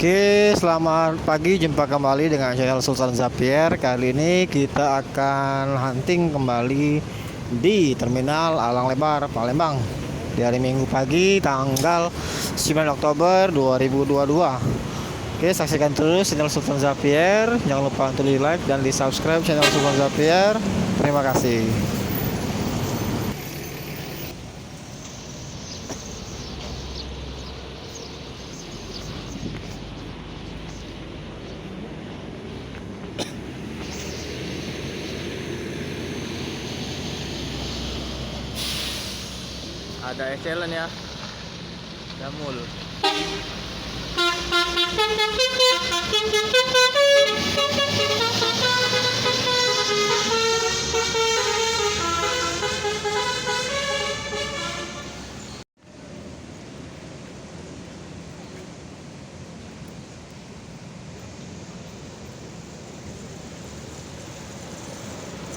Oke, selamat pagi. Jumpa kembali dengan channel Sultan Zapier. Kali ini kita akan hunting kembali di Terminal Alang Lebar, Palembang di hari Minggu pagi tanggal 9 Oktober 2022. Oke, saksikan terus channel Sultan Zapier. Jangan lupa untuk di like dan di subscribe channel Sultan Zapier. Terima kasih. Ada excellent ya, Damul.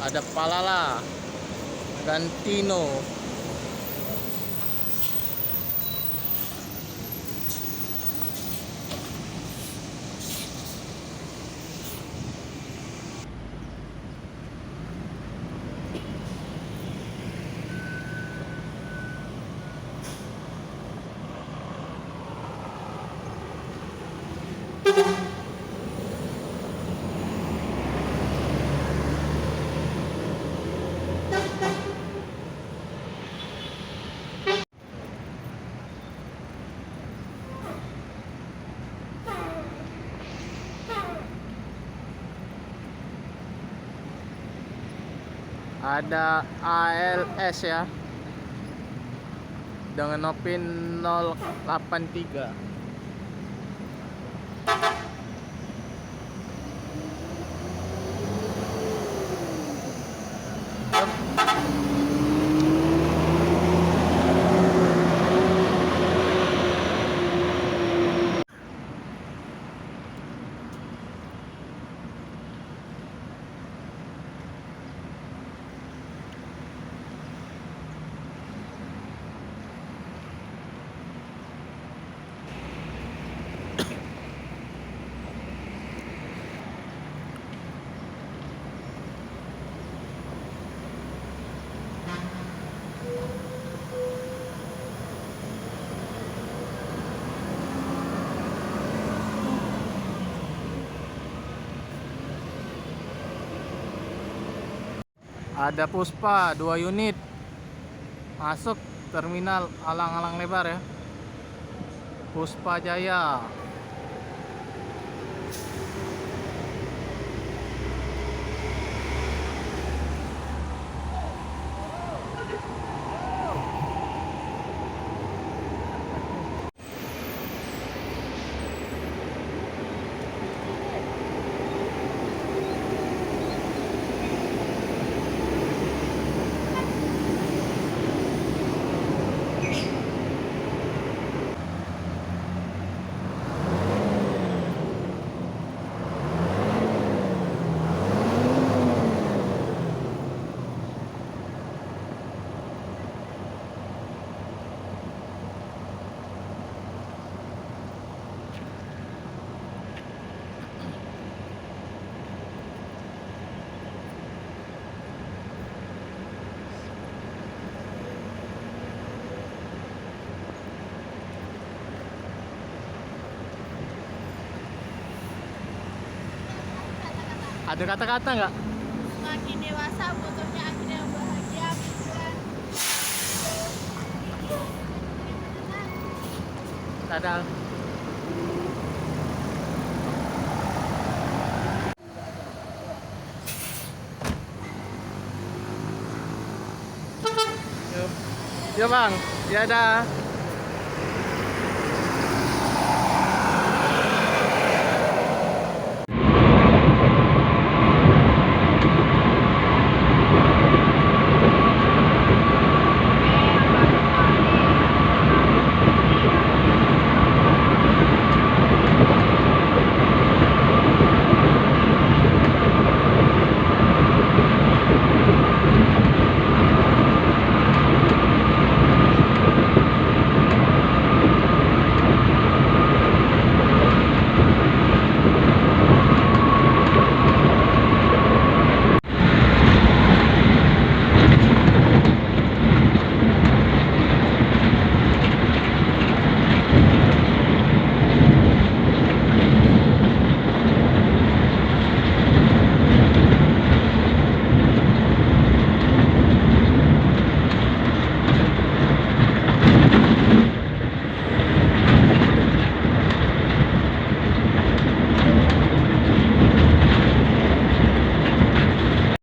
Ada Palala, Gantino. Ada ALS ya, dengan Nopin 083. Ada Puspa 2 unit masuk terminal Alang-Alang Lebar ya. Puspa Jaya. Ada kata-kata nggak? Semakin dewasa butuhnya akhirnya yang bahagia, bukan? Kadang yuk bang, ya dah.